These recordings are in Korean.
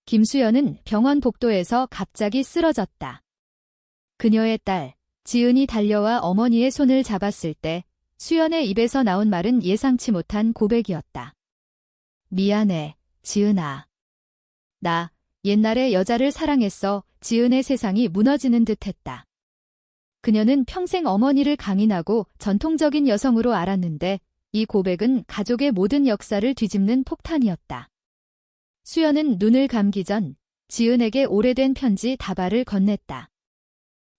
김수연은 병원 복도에서 갑자기 쓰러졌다. 그녀의 딸, 지은이 달려와 어머니의 손을 잡았을 때 수연의 입에서 나온 말은 예상치 못한 고백이었다. 미안해, 지은아. 나 옛날에 여자를 사랑했어. 지은의 세상이 무너지는 듯했다. 그녀는 평생 어머니를 강인하고 전통적인 여성으로 알았는데 이 고백은 가족의 모든 역사를 뒤집는 폭탄이었다. 수연은 눈을 감기 전 지은에게 오래된 편지 다발을 건넸다.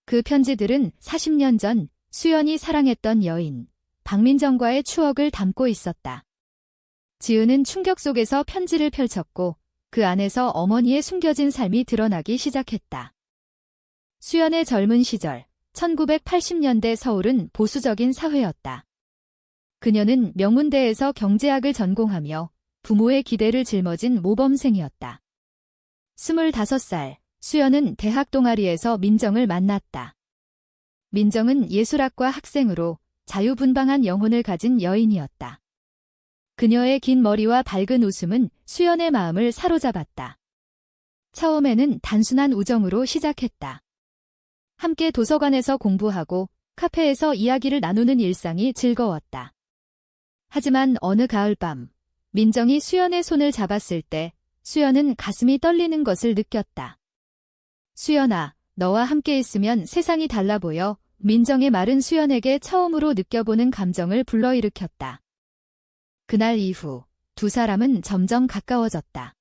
그 편지들은 40년 전 수연이 사랑했던 여인, 박민정과의 추억을 담고 있었다. 지은은 충격 속에서 편지를 펼쳤고 그 안에서 어머니의 숨겨진 삶이 드러나기 시작했다. 수연의 젊은 시절, 1980년대 서울은 보수적인 사회였다. 그녀는 명문대에서 경제학을 전공하며 부모의 기대를 짊어진 모범생이었다. 25살, 수연은 대학 동아리에서 민정을 만났다. 민정은 예술학과 학생으로 자유분방한 영혼을 가진 여인이었다. 그녀의 긴 머리와 밝은 웃음은 수연의 마음을 사로잡았다. 처음에는 단순한 우정으로 시작했다. 함께 도서관에서 공부하고 카페에서 이야기를 나누는 일상이 즐거웠다. 하지만 어느 가을밤, 민정이 수연의 손을 잡았을 때 수연은 가슴이 떨리는 것을 느꼈다. 수연아, 너와 함께 있으면 세상이 달라 보여. 민정의 말은 수연에게 처음으로 느껴보는 감정을 불러일으켰다. 그날 이후 두 사람은 점점 가까워졌다.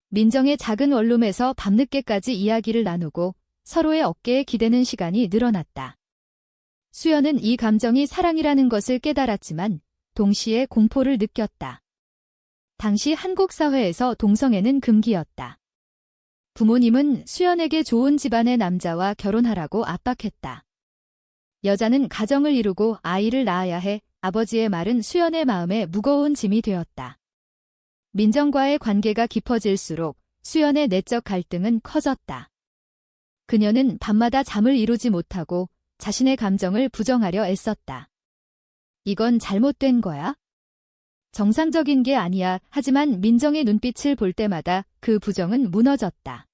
민정의 작은 원룸에서 밤늦게까지 이야기를 나누고 서로의 어깨에 기대는 시간이 늘어났다. 수연은 이 감정이 사랑이라는 것을 깨달았지만 동시에 공포를 느꼈다. 당시 한국 사회에서 동성애는 금기였다. 부모님은 수연에게 좋은 집안의 남자와 결혼하라고 압박했다. 여자는 가정을 이루고 아이를 낳아야 해. 아버지의 말은 수연의 마음에 무거운 짐이 되었다. 민정과의 관계가 깊어질수록 수연의 내적 갈등은 커졌다. 그녀는 밤마다 잠을 이루지 못하고 자신의 감정을 부정하려 애썼다. 이건 잘못된 거야? 정상적인 게 아니야. 하지만 민정의 눈빛을 볼 때마다 그 부정은 무너졌다.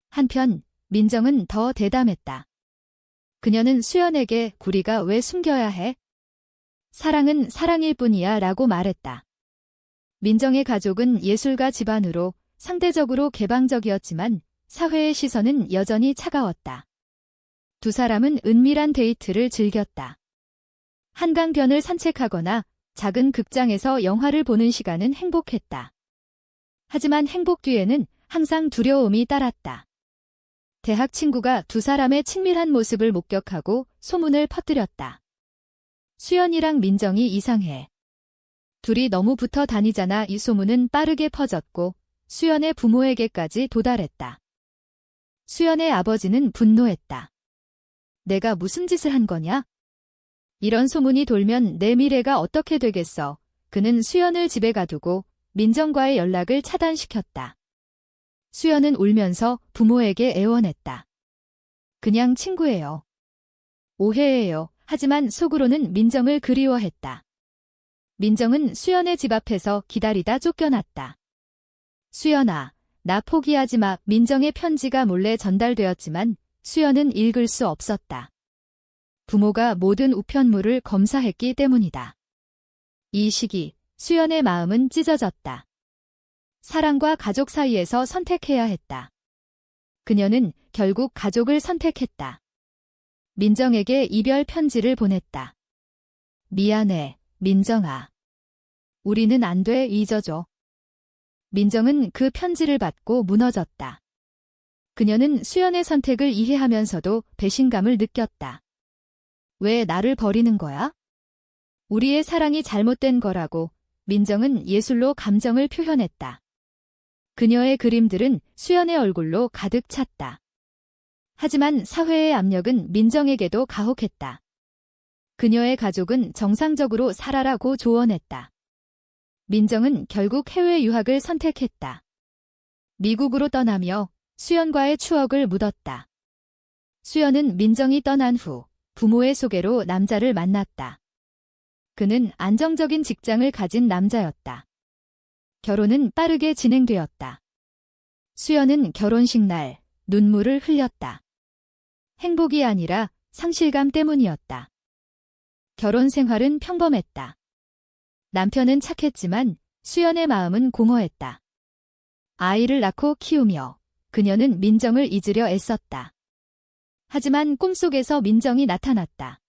한편 민정은 더 대담했다. 그녀는 수연에게 우리가 왜 숨겨야 해? 사랑은 사랑일 뿐이야 라고 말했다. 민정의 가족은 예술가 집안으로 상대적으로 개방적이었지만 사회의 시선은 여전히 차가웠다. 두 사람은 은밀한 데이트를 즐겼다. 한강변을 산책하거나 작은 극장에서 영화를 보는 시간은 행복했다. 하지만 행복 뒤에는 항상 두려움이 따랐다. 대학 친구가 두 사람의 친밀한 모습을 목격하고 소문을 퍼뜨렸다. 수연이랑 민정이 이상해. 둘이 너무 붙어 다니잖아. 이 소문은 빠르게 퍼졌고 수연의 부모에게까지 도달했다. 수연의 아버지는 분노했다. 내가 무슨 짓을 한 거냐? 이런 소문이 돌면 내 미래가 어떻게 되겠어. 그는 수연을 집에 가두고 민정과의 연락을 차단시켰다. 수연은 울면서 부모에게 애원했다. 그냥 친구예요. 오해예요. 하지만 속으로는 민정을 그리워했다. 민정은 수연의 집 앞에서 기다리다 쫓겨났다. 수연아, 나 포기하지 마. 민정의 편지가 몰래 전달되었지만 수연은 읽을 수 없었다. 부모가 모든 우편물을 검사했기 때문이다. 이 시기 수연의 마음은 찢어졌다. 사랑과 가족 사이에서 선택해야 했다. 그녀는 결국 가족을 선택했다. 민정에게 이별 편지를 보냈다. 미안해, 민정아. 우리는 안 돼. 잊어줘. 민정은 그 편지를 받고 무너졌다. 그녀는 수연의 선택을 이해하면서도 배신감을 느꼈다. 왜 나를 버리는 거야? 우리의 사랑이 잘못된 거라고. 민정은 예술로 감정을 표현했다. 그녀의 그림들은 수연의 얼굴로 가득 찼다. 하지만 사회의 압력은 민정에게도 가혹했다. 그녀의 가족은 정상적으로 살아라고 조언했다. 민정은 결국 해외 유학을 선택했다. 미국으로 떠나며 수연과의 추억을 묻었다. 수연은 민정이 떠난 후 부모의 소개로 남자를 만났다. 그는 안정적인 직장을 가진 남자였다. 결혼은 빠르게 진행되었다. 수연은 결혼식 날 눈물을 흘렸다. 행복이 아니라 상실감 때문이었다. 결혼 생활은 평범했다. 남편은 착했지만 수연의 마음은 공허했다. 아이를 낳고 키우며 그녀는 민정을 잊으려 애썼다. 하지만 꿈속에서 민정이 나타났다.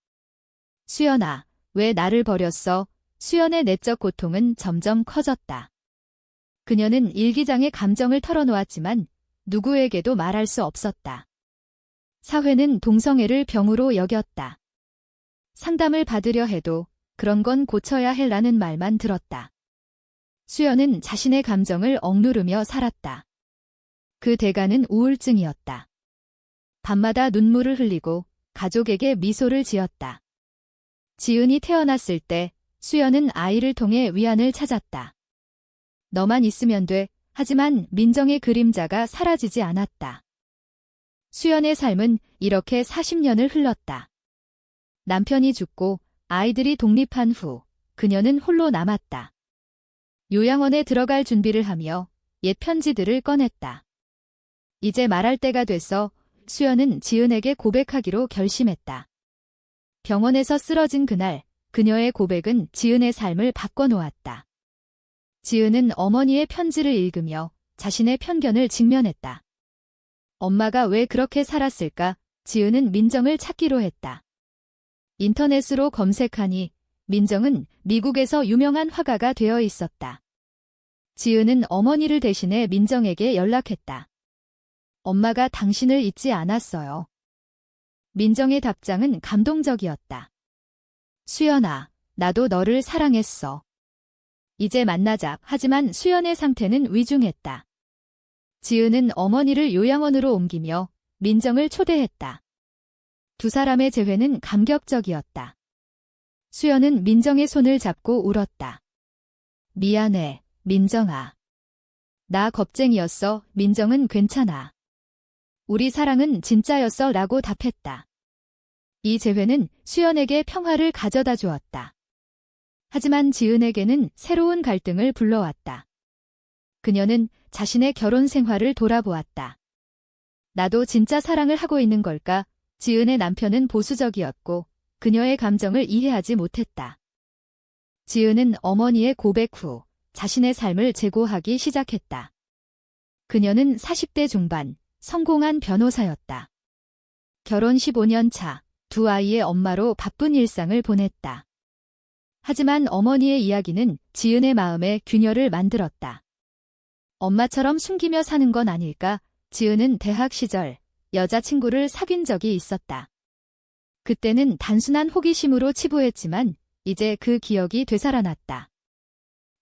수연아, 왜 나를 버렸어? 수연의 내적 고통은 점점 커졌다. 그녀는 일기장에 감정을 털어놓았지만 누구에게도 말할 수 없었다. 사회는 동성애를 병으로 여겼다. 상담을 받으려 해도 그런 건 고쳐야 해라는 말만 들었다. 수연은 자신의 감정을 억누르며 살았다. 그 대가는 우울증이었다. 밤마다 눈물을 흘리고 가족에게 미소를 지었다. 지은이 태어났을 때 수연은 아이를 통해 위안을 찾았다. 너만 있으면 돼. 하지만 민정의 그림자가 사라지지 않았다. 수연의 삶은 이렇게 40년을 흘렀다. 남편이 죽고 아이들이 독립한 후 그녀는 홀로 남았다. 요양원에 들어갈 준비를 하며 옛 편지들을 꺼냈다. 이제 말할 때가 됐어. 수연은 지은에게 고백하기로 결심했다. 병원에서 쓰러진 그날 그녀의 고백은 지은의 삶을 바꿔놓았다. 지은은 어머니의 편지를 읽으며 자신의 편견을 직면했다. 엄마가 왜 그렇게 살았을까? 지은은 민정을 찾기로 했다. 인터넷으로 검색하니 민정은 미국에서 유명한 화가가 되어 있었다. 지은은 어머니를 대신해 민정에게 연락했다. 엄마가 당신을 잊지 않았어요. 민정의 답장은 감동적이었다. 수연아, 나도 너를 사랑했어. 이제 만나자. 하지만 수연의 상태는 위중했다. 지은은 어머니를 요양원으로 옮기며 민정을 초대했다. 두 사람의 재회는 감격적이었다. 수연은 민정의 손을 잡고 울었다. 미안해, 민정아. 나 겁쟁이였어. 민정은 괜찮아. 우리 사랑은 진짜였어 라고 답했다. 이 재회는 수연에게 평화를 가져다 주었다. 하지만 지은에게는 새로운 갈등을 불러왔다. 그녀는 자신의 결혼 생활을 돌아보았다. 나도 진짜 사랑을 하고 있는 걸까? 지은의 남편은 보수적이었고 그녀의 감정을 이해하지 못했다. 지은은 어머니의 고백 후 자신의 삶을 재고하기 시작했다. 그녀는 40대 중반, 성공한 변호사였다. 결혼 15년 차, 두 아이의 엄마로 바쁜 일상을 보냈다. 하지만 어머니의 이야기는 지은의 마음에 균열을 만들었다. 엄마처럼 숨기며 사는 건 아닐까? 지은은 대학 시절 여자친구를 사귄 적이 있었다. 그때는 단순한 호기심으로 치부했지만 이제 그 기억이 되살아났다.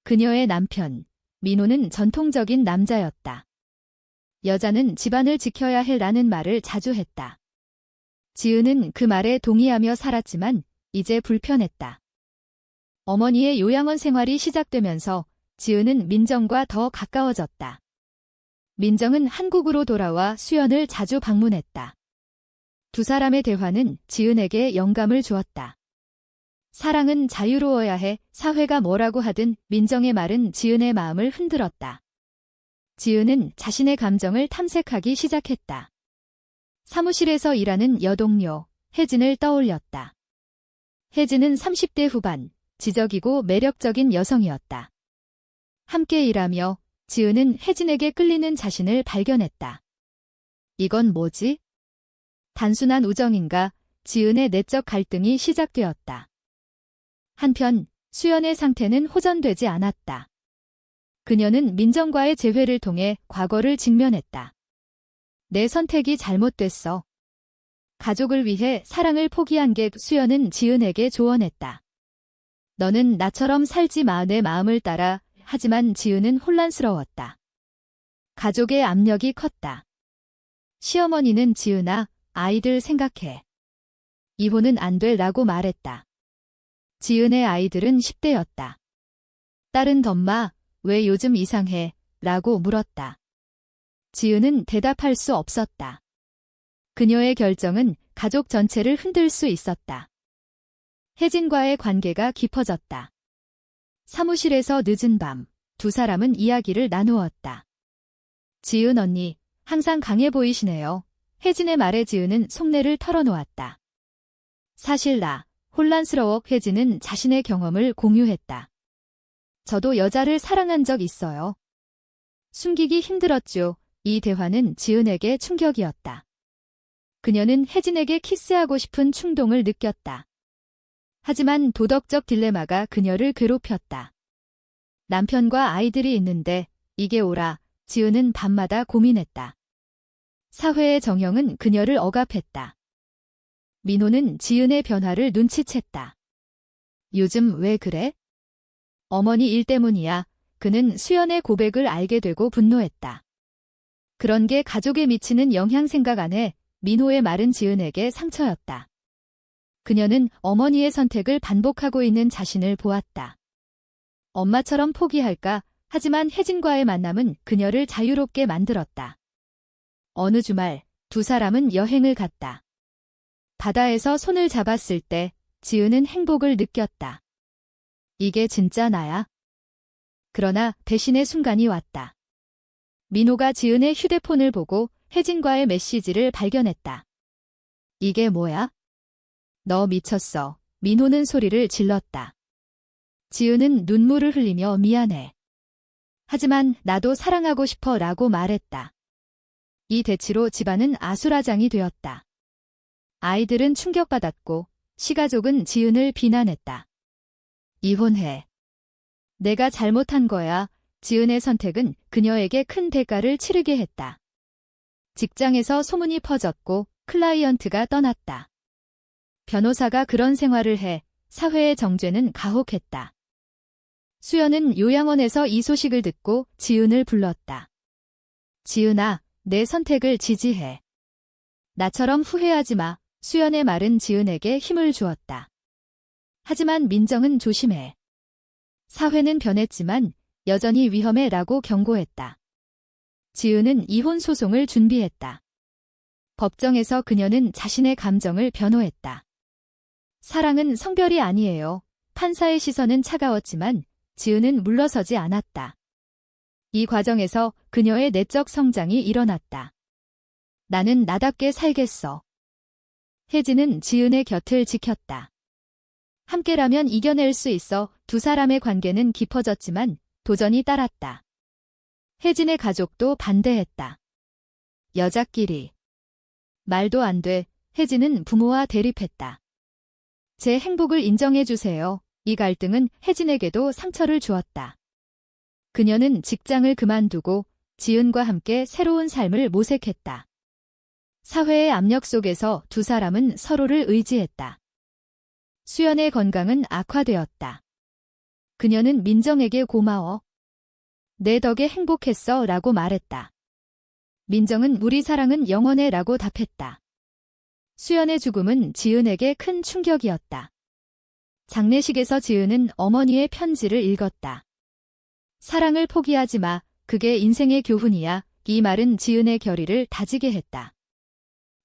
그녀의 남편, 민호는 전통적인 남자였다. 여자는 집안을 지켜야 해라는 말을 자주 했다. 지은은 그 말에 동의하며 살았지만 이제 불편했다. 어머니의 요양원 생활이 시작되면서 지은은 민정과 더 가까워졌다. 민정은 한국으로 돌아와 수연을 자주 방문했다. 두 사람의 대화는 지은에게 영감을 주었다. 사랑은 자유로워야 해. 사회가 뭐라고 하든 민정의 말은 지은의 마음을 흔들었다. 지은은 자신의 감정을 탐색하기 시작했다. 사무실에서 일하는 여동료, 혜진을 떠올렸다. 혜진은 30대 후반, 지적이고 매력적인 여성이었다. 함께 일하며 지은은 혜진에게 끌리는 자신을 발견했다. 이건 뭐지? 단순한 우정인가? 지은의 내적 갈등이 시작되었다. 한편 수연의 상태는 호전되지 않았다. 그녀는 민정과의 재회를 통해 과거를 직면했다. 내 선택이 잘못됐어. 가족을 위해 사랑을 포기한 게 수연은 지은에게 조언했다. 너는 나처럼 살지 마. 내 마음을 따라. 하지만 지은은 혼란스러웠다. 가족의 압력이 컸다. 시어머니는 지은아, 아이들 생각해. 이혼은 안 돼 라고 말했다. 지은의 아이들은 10대였다. 딸은 덤마, 왜 요즘 이상해? 라고 물었다. 지은은 대답할 수 없었다. 그녀의 결정은 가족 전체를 흔들 수 있었다. 혜진과의 관계가 깊어졌다. 사무실에서 늦은 밤, 두 사람은 이야기를 나누었다. 지은 언니, 항상 강해 보이시네요. 혜진의 말에 지은은 속내를 털어놓았다. 사실 혼란스러워 혜진은 자신의 경험을 공유했다. 저도 여자를 사랑한 적 있어요. 숨기기 힘들었죠. 이 대화는 지은에게 충격이었다. 그녀는 혜진에게 키스하고 싶은 충동을 느꼈다. 하지만 도덕적 딜레마가 그녀를 괴롭혔다. 남편과 아이들이 있는데 이게 옳아. 지은은 밤마다 고민했다. 사회의 정형은 그녀를 억압했다. 민호는 지은의 변화를 눈치챘다. 요즘 왜 그래? 어머니 일 때문이야. 그는 수연의 고백을 알게 되고 분노했다. 그런 게 가족에 미치는 영향 생각 안 해. 민호의 말은 지은에게 상처였다. 그녀는 어머니의 선택을 반복하고 있는 자신을 보았다. 엄마처럼 포기할까? 하지만 혜진과의 만남은 그녀를 자유롭게 만들었다. 어느 주말 두 사람은 여행을 갔다. 바다에서 손을 잡았을 때 지은은 행복을 느꼈다. 이게 진짜 나야? 그러나 배신의 순간이 왔다. 민호가 지은의 휴대폰을 보고 혜진과의 메시지를 발견했다. 이게 뭐야? 너 미쳤어. 민호는 소리를 질렀다. 지은은 눈물을 흘리며 미안해. 하지만 나도 사랑하고 싶어 라고 말했다. 이 대치로 집안은 아수라장이 되었다. 아이들은 충격받았고 시가족은 지은을 비난했다. 이혼해. 내가 잘못한 거야. 지은의 선택은 그녀에게 큰 대가를 치르게 했다. 직장에서 소문이 퍼졌고 클라이언트가 떠났다. 변호사가 그런 생활을 해 사회의 정죄는 가혹했다. 수연은 요양원에서 이 소식을 듣고 지은을 불렀다. 지은아, 내 선택을 지지해. 나처럼 후회하지 마. 수연의 말은 지은에게 힘을 주었다. 하지만 민정은 조심해. 사회는 변했지만 여전히 위험해 라고 경고했다. 지은은 이혼 소송을 준비했다. 법정에서 그녀는 자신의 감정을 변호했다. 사랑은 성별이 아니에요. 판사의 시선은 차가웠지만 지은은 물러서지 않았다. 이 과정에서 그녀의 내적 성장이 일어났다. 나는 나답게 살겠어. 혜진은 지은의 곁을 지켰다. 함께라면 이겨낼 수 있어. 두 사람의 관계는 깊어졌지만 도전이 따랐다. 혜진의 가족도 반대했다. 여자끼리. 말도 안 돼. 혜진은 부모와 대립했다. 제 행복을 인정해주세요. 이 갈등은 혜진에게도 상처를 주었다. 그녀는 직장을 그만두고 지은과 함께 새로운 삶을 모색했다. 사회의 압력 속에서 두 사람은 서로를 의지했다. 수연의 건강은 악화되었다. 그녀는 민정에게 고마워. 내 덕에 행복했어 라고 말했다. 민정은 우리 사랑은 영원해 라고 답했다. 수연의 죽음은 지은에게 큰 충격이었다. 장례식에서 지은은 어머니의 편지를 읽었다. 사랑을 포기하지 마. 그게 인생의 교훈이야. 이 말은 지은의 결의를 다지게 했다.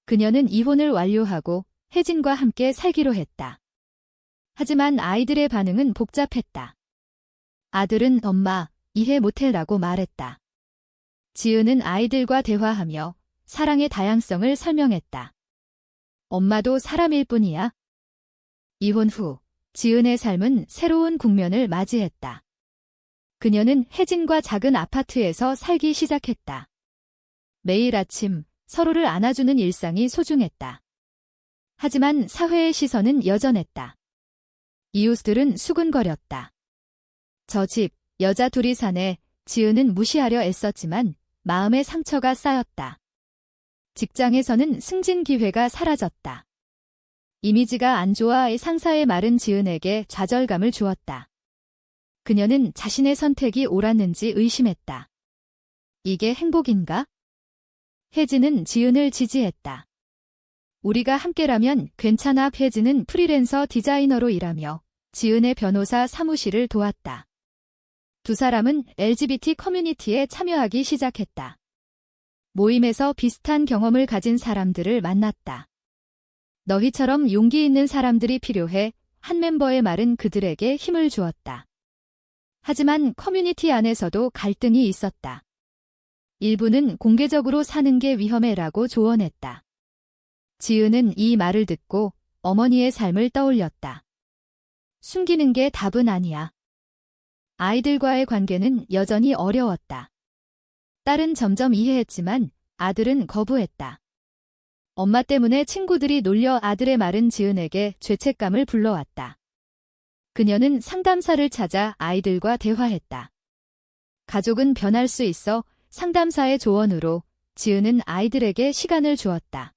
그녀는 이혼을 완료하고 혜진과 함께 살기로 했다. 하지만 아이들의 반응은 복잡했다. 아들은 엄마, 이해 못해 라고 말했다. 지은은 아이들과 대화하며 사랑의 다양성을 설명했다. 엄마도 사람일 뿐이야. 이혼 후 지은의 삶은 새로운 국면을 맞이했다. 그녀는 혜진과 작은 아파트에서 살기 시작했다. 매일 아침 서로를 안아주는 일상이 소중했다. 하지만 사회의 시선은 여전했다. 이웃들은 수군거렸다. 저 집, 여자 둘이 사네. 지은은 무시하려 애썼지만 마음의 상처가 쌓였다. 직장에서는 승진 기회가 사라졌다. 이미지가 안 좋아 상사의 말은 지은에게 좌절감을 주었다. 그녀는 자신의 선택이 옳았는지 의심했다. 이게 행복인가? 혜진은 지은을 지지했다. 우리가 함께라면 괜찮아. 혜진은 프리랜서 디자이너로 일하며 지은의 변호사 사무실을 도왔다. 두 사람은 LGBT 커뮤니티에 참여하기 시작했다. 모임에서 비슷한 경험을 가진 사람들을 만났다. 너희처럼 용기 있는 사람들이 필요해. 한 멤버의 말은 그들에게 힘을 주었다. 하지만 커뮤니티 안에서도 갈등이 있었다. 일부는 공개적으로 사는 게 위험해라고 조언했다. 지은은 이 말을 듣고 어머니의 삶을 떠올렸다. 숨기는 게 답은 아니야. 아이들과의 관계는 여전히 어려웠다. 딸은 점점 이해했지만 아들은 거부했다. 엄마 때문에 친구들이 놀려 아들의 말은 지은에게 죄책감을 불러왔다. 그녀는 상담사를 찾아 아이들과 대화했다. 가족은 변할 수 있어 상담사의 조언으로 지은은 아이들에게 시간을 주었다.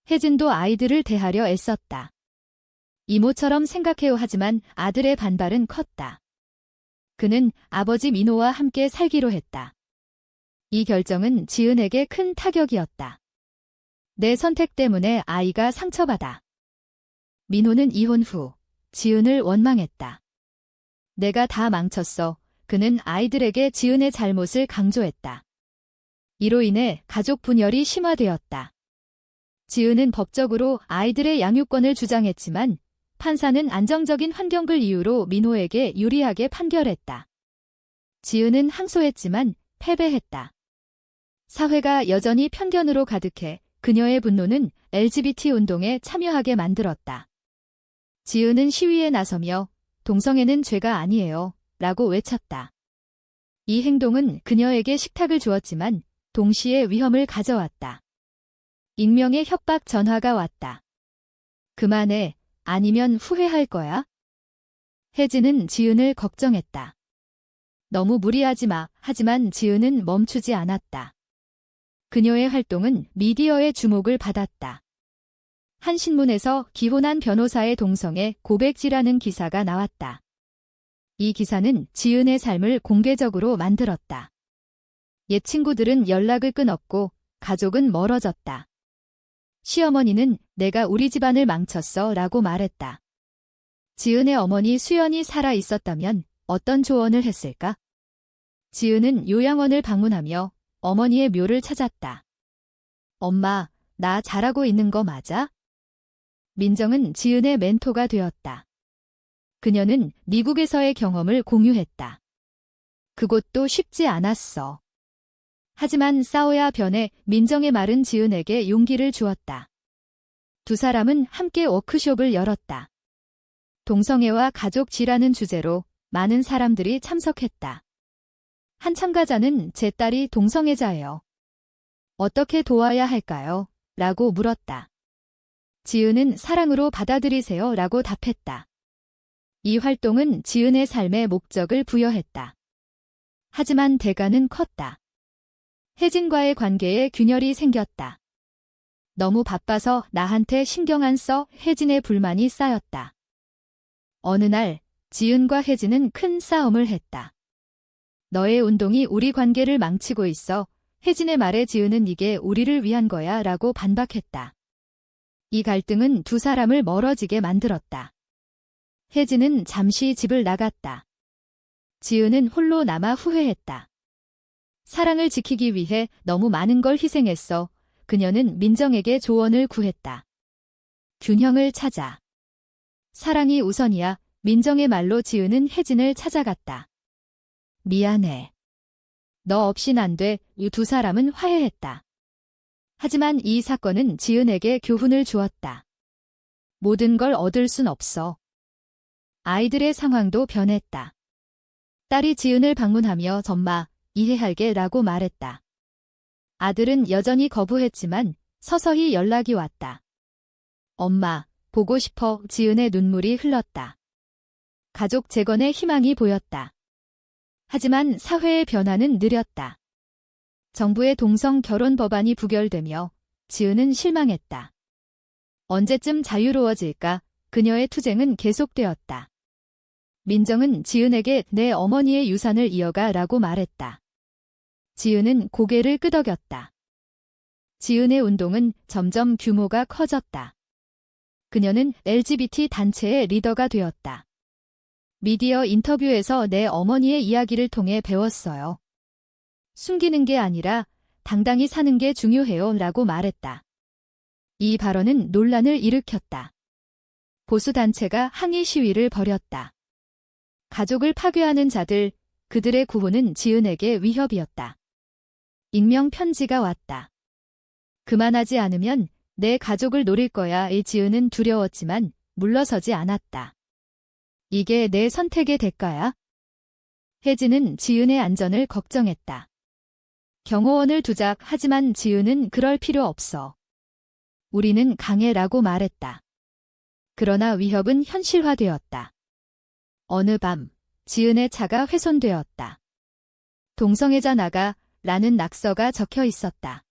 혜진도 아이들을 대하려 애썼다. 이모처럼 생각해요 하지만 아들의 반발은 컸다. 그는 아버지 민호와 함께 살기로 했다. 이 결정은 지은에게 큰 타격이었다. 내 선택 때문에 아이가 상처받아. 민호는 이혼 후 지은을 원망했다. 내가 다 망쳤어. 그는 아이들에게 지은의 잘못을 강조했다. 이로 인해 가족 분열이 심화되었다. 지은은 법적으로 아이들의 양육권을 주장했지만 판사는 안정적인 환경을 이유로 민호에게 유리하게 판결했다. 지은은 항소했지만 패배했다. 사회가 여전히 편견으로 가득해 그녀의 분노는 LGBT 운동에 참여하게 만들었다. 지은은 시위에 나서며 동성애는 죄가 아니에요 라고 외쳤다. 이 행동은 그녀에게 식탁을 주었지만 동시에 위험을 가져왔다. 익명의 협박 전화가 왔다. 그만해. 아니면 후회할 거야. 혜진은 지은을 걱정했다. 너무 무리하지 마. 하지만 지은은 멈추지 않았다. 그녀의 활동은 미디어의 주목을 받았다. 한 신문에서 기혼한 변호사의 동성애 고백지라는 기사가 나왔다. 이 기사는 지은의 삶을 공개적으로 만들었다. 옛 친구들은 연락을 끊었고 가족은 멀어졌다. 시어머니는 내가 우리 집안을 망쳤어 라고 말했다. 지은의 어머니 수연이 살아 있었다면 어떤 조언을 했을까? 지은은 요양원을 방문하며 어머니의 묘를 찾았다. 엄마, 나 잘하고 있는 거 맞아? 민정은 지은의 멘토가 되었다. 그녀는 미국에서의 경험을 공유했다. 그것도 쉽지 않았어. 하지만 싸워야 변해 민정의 말은 지은에게 용기를 주었다. 두 사람은 함께 워크숍을 열었다. 동성애와 가족 지라는 주제로 많은 사람들이 참석했다. 한 참가자는 제 딸이 동성애자예요. 어떻게 도와야 할까요? 라고 물었다. 지은은 사랑으로 받아들이세요 라고 답했다. 이 활동은 지은의 삶의 목적을 부여했다. 하지만 대가는 컸다. 혜진과의 관계에 균열이 생겼다. 너무 바빠서 나한테 신경 안 써. 혜진의 불만이 쌓였다. 어느 날 지은과 혜진은 큰 싸움을 했다. 너의 운동이 우리 관계를 망치고 있어. 혜진의 말에 지은은 이게 우리를 위한 거야 라고 반박했다. 이 갈등은 두 사람을 멀어지게 만들었다. 혜진은 잠시 집을 나갔다. 지은은 홀로 남아 후회했다. 사랑을 지키기 위해 너무 많은 걸 희생했어. 그녀는 민정에게 조언을 구했다. 균형을 찾아. 사랑이 우선이야. 민정의 말로 지은은 혜진을 찾아갔다. 미안해. 너 없인 안 돼. 이 두 사람은 화해했다. 하지만 이 사건은 지은에게 교훈을 주었다. 모든 걸 얻을 순 없어. 아이들의 상황도 변했다. 딸이 지은을 방문하며 엄마, 이해할게 라고 말했다. 아들은 여전히 거부했지만 서서히 연락이 왔다. 엄마, 보고 싶어. 지은의 눈물이 흘렀다. 가족 재건의 희망이 보였다. 하지만 사회의 변화는 느렸다. 정부의 동성 결혼 법안이 부결되며 지은은 실망했다. 언제쯤 자유로워질까? 그녀의 투쟁은 계속되었다. 민정은 지은에게 내 어머니의 유산을 이어가 라고 말했다. 지은은 고개를 끄덕였다. 지은의 운동은 점점 규모가 커졌다. 그녀는 LGBT 단체의 리더가 되었다. 미디어 인터뷰에서 내 어머니의 이야기를 통해 배웠어요. 숨기는 게 아니라 당당히 사는 게 중요해요 라고 말했다. 이 발언은 논란을 일으켰다. 보수단체가 항의 시위를 벌였다. 가족을 파괴하는 자들, 그들의 구호는 지은에게 위협이었다. 익명 편지가 왔다. 그만하지 않으면 내 가족을 노릴 거야. 이 지은은 두려웠지만 물러서지 않았다. 이게 내 선택의 대가야? 혜진은 지은의 안전을 걱정했다. 경호원을 두자. 하지만 지은은 그럴 필요 없어. 우리는 강해라고 말했다. 그러나 위협은 현실화되었다. 어느 밤, 지은의 차가 훼손되었다. 동성애자 나가 라는 낙서가 적혀 있었다.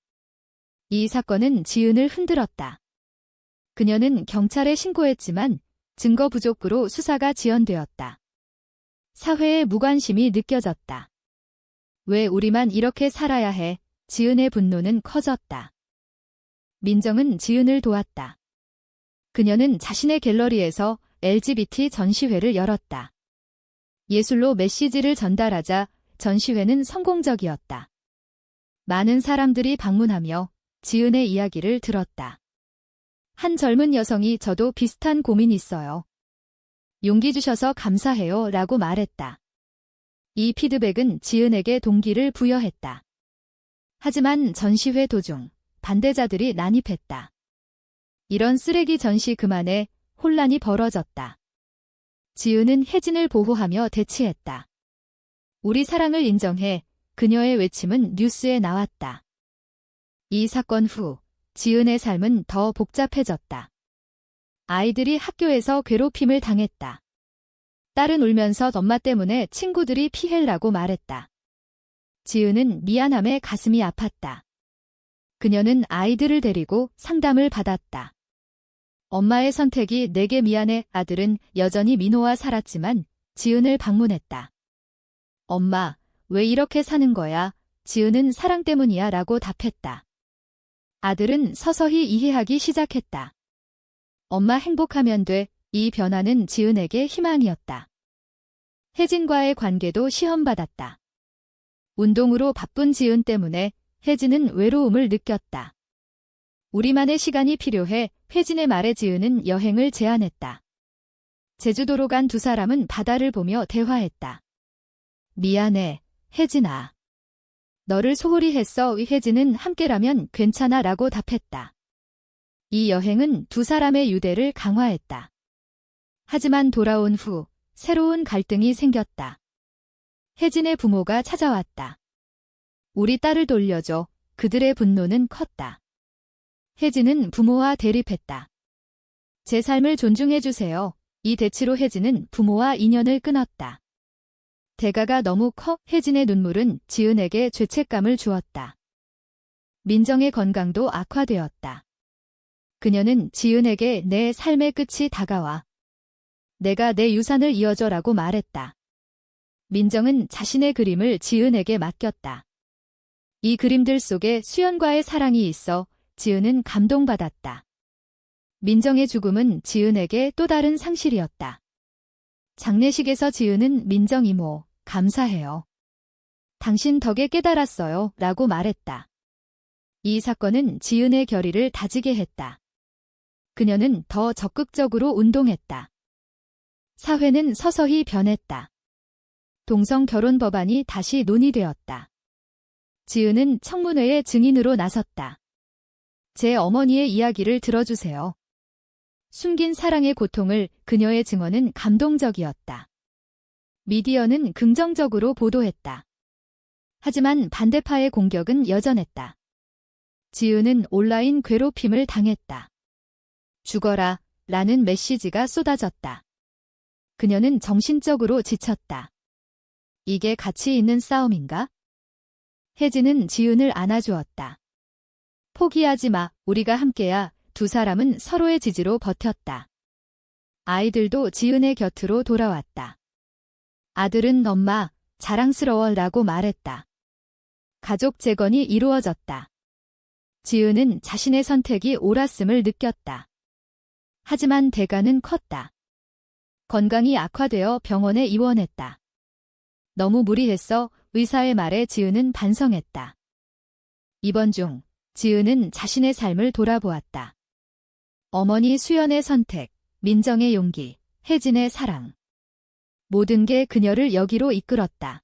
이 사건은 지은을 흔들었다. 그녀는 경찰에 신고했지만 증거 부족으로 수사가 지연되었다. 사회의 무관심이 느껴졌다. 왜 우리만 이렇게 살아야 해? 지은의 분노는 커졌다. 민정은 지은을 도왔다. 그녀는 자신의 갤러리에서 LGBT 전시회를 열었다. 예술로 메시지를 전달하자 전시회는 성공적이었다. 많은 사람들이 방문하며 지은의 이야기를 들었다. 한 젊은 여성이 저도 비슷한 고민이 있어요. 용기 주셔서 감사해요 라고 말했다. 이 피드백은 지은에게 동기를 부여했다. 하지만 전시회 도중 반대자들이 난입했다. 이런 쓰레기 전시 그만에 혼란이 벌어졌다. 지은은 혜진을 보호하며 대치했다. 우리 사랑을 인정해. 그녀의 외침은 뉴스에 나왔다. 이 사건 후 지은의 삶은 더 복잡해졌다. 아이들이 학교에서 괴롭힘을 당했다. 딸은 울면서 엄마 때문에 친구들이 피해라고 말했다. 지은은 미안함에 가슴이 아팠다. 그녀는 아이들을 데리고 상담을 받았다. 엄마의 선택이 내게 미안해. 아들은 여전히 민호와 살았지만 지은을 방문했다. 엄마, 왜 이렇게 사는 거야? 지은은 사랑 때문이야 라고 답했다. 아들은 서서히 이해하기 시작했다. 엄마 행복하면 돼. 이 변화는 지은에게 희망이었다. 혜진과의 관계도 시험받았다. 운동으로 바쁜 지은 때문에 혜진은 외로움을 느꼈다. 우리만의 시간이 필요해. 혜진의 말에 지은은 여행을 제안했다. 제주도로 간 두 사람은 바다를 보며 대화했다. 미안해, 혜진아. 너를 소홀히 했어. 혜진은 함께라면 괜찮아 라고 답했다. 이 여행은 두 사람의 유대를 강화했다. 하지만 돌아온 후 새로운 갈등이 생겼다. 혜진의 부모가 찾아왔다. 우리 딸을 돌려줘. 그들의 분노는 컸다. 혜진은 부모와 대립했다. 제 삶을 존중해주세요. 이 대치로 혜진은 부모와 인연을 끊었다. 대가가 너무 커. 혜진의 눈물은 지은에게 죄책감을 주었다. 민정의 건강도 악화되었다. 그녀는 지은에게 내 삶의 끝이 다가와. 내가 내 유산을 이어줘라고 말했다. 민정은 자신의 그림을 지은에게 맡겼다. 이 그림들 속에 수연과의 사랑이 있어 지은은 감동받았다. 민정의 죽음은 지은에게 또 다른 상실이었다. 장례식에서 지은은 민정 이모, 감사해요. 당신 덕에 깨달았어요. 라고 말했다. 이 사건은 지은의 결의를 다지게 했다. 그녀는 더 적극적으로 운동했다. 사회는 서서히 변했다. 동성 결혼 법안이 다시 논의되었다. 지은은 청문회의 증인으로 나섰다. 제 어머니의 이야기를 들어주세요. 숨긴 사랑의 고통을 그녀의 증언은 감동적이었다. 미디어는 긍정적으로 보도했다. 하지만 반대파의 공격은 여전했다. 지은은 온라인 괴롭힘을 당했다. 죽어라 라는 메시지가 쏟아졌다. 그녀는 정신적으로 지쳤다. 이게 가치 있는 싸움인가? 혜진은 지은을 안아주었다. 포기하지 마. 우리가 함께야. 두 사람은 서로의 지지로 버텼다. 아이들도 지은의 곁으로 돌아왔다. 아들은 엄마, 자랑스러워 라고 말했다. 가족 재건이 이루어졌다. 지은은 자신의 선택이 옳았음을 느꼈다. 하지만 대가는 컸다. 건강이 악화되어 병원에 입원했다. 너무 무리했어. 의사의 말에 지은은 반성했다. 입원 중 지은은 자신의 삶을 돌아보았다. 어머니 수연의 선택, 민정의 용기, 혜진의 사랑. 모든 게 그녀를 여기로 이끌었다.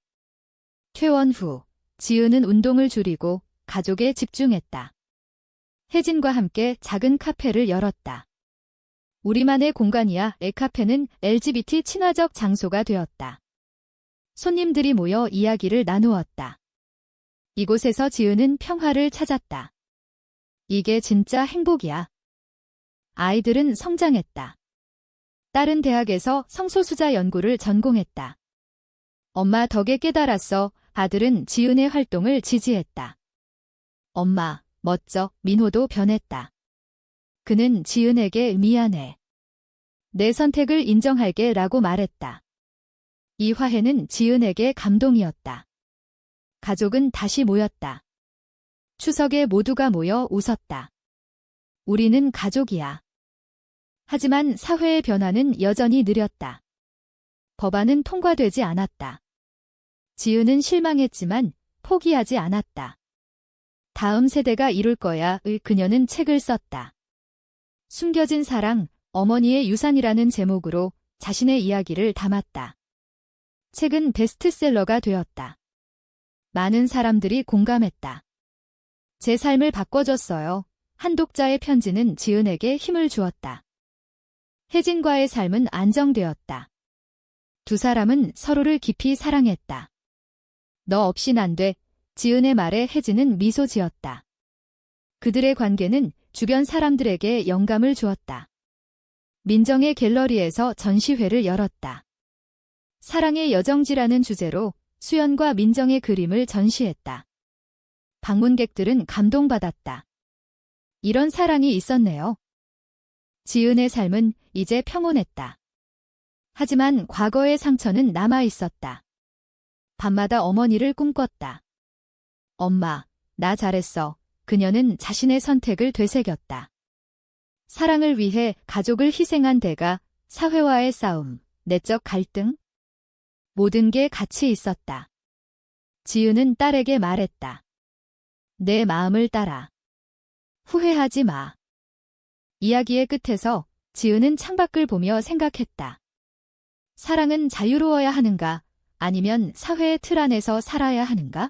퇴원 후 지은은 운동을 줄이고 가족에 집중했다. 혜진과 함께 작은 카페를 열었다. 우리만의 공간이야. 카페는 LGBT 친화적 장소가 되었다. 손님들이 모여 이야기를 나누었다. 이곳에서 지은은 평화를 찾았다. 이게 진짜 행복이야. 아이들은 성장했다. 딸은 대학에서 성소수자 연구를 전공했다. 엄마 덕에 깨달았어. 아들은 지은의 활동을 지지했다. 엄마, 멋져. 민호도 변했다. 그는 지은에게 미안해. 내 선택을 인정할게 라고 말했다. 이 화해는 지은에게 감동이었다. 가족은 다시 모였다. 추석에 모두가 모여 웃었다. 우리는 가족이야. 하지만 사회의 변화는 여전히 느렸다. 법안은 통과되지 않았다. 지은은 실망했지만 포기하지 않았다. 다음 세대가 이룰 거야. 그녀는 책을 썼다. 숨겨진 사랑, 어머니의 유산이라는 제목으로 자신의 이야기를 담았다. 책은 베스트셀러가 되었다. 많은 사람들이 공감했다. 제 삶을 바꿔줬어요. 한 독자의 편지는 지은에게 힘을 주었다. 혜진과의 삶은 안정되었다. 두 사람은 서로를 깊이 사랑했다. 너 없인 안 돼. 지은의 말에 혜진은 미소 지었다. 그들의 관계는 주변 사람들에게 영감을 주었다. 민정의 갤러리에서 전시회를 열었다. 사랑의 여정지라는 주제로 수연과 민정의 그림을 전시했다. 방문객들은 감동받았다. 이런 사랑이 있었네요. 지은의 삶은 이제 평온했다. 하지만 과거의 상처는 남아 있었다. 밤마다 어머니를 꿈꿨다. 엄마, 나 잘했어. 그녀는 자신의 선택을 되새겼다. 사랑을 위해 가족을 희생한 대가, 사회와의 싸움, 내적 갈등, 모든 게 같이 있었다. 지은은 딸에게 말했다. 내 마음을 따라. 후회하지 마. 이야기의 끝에서 지은은 창밖을 보며 생각했다. 사랑은 자유로워야 하는가, 아니면 사회의 틀 안에서 살아야 하는가?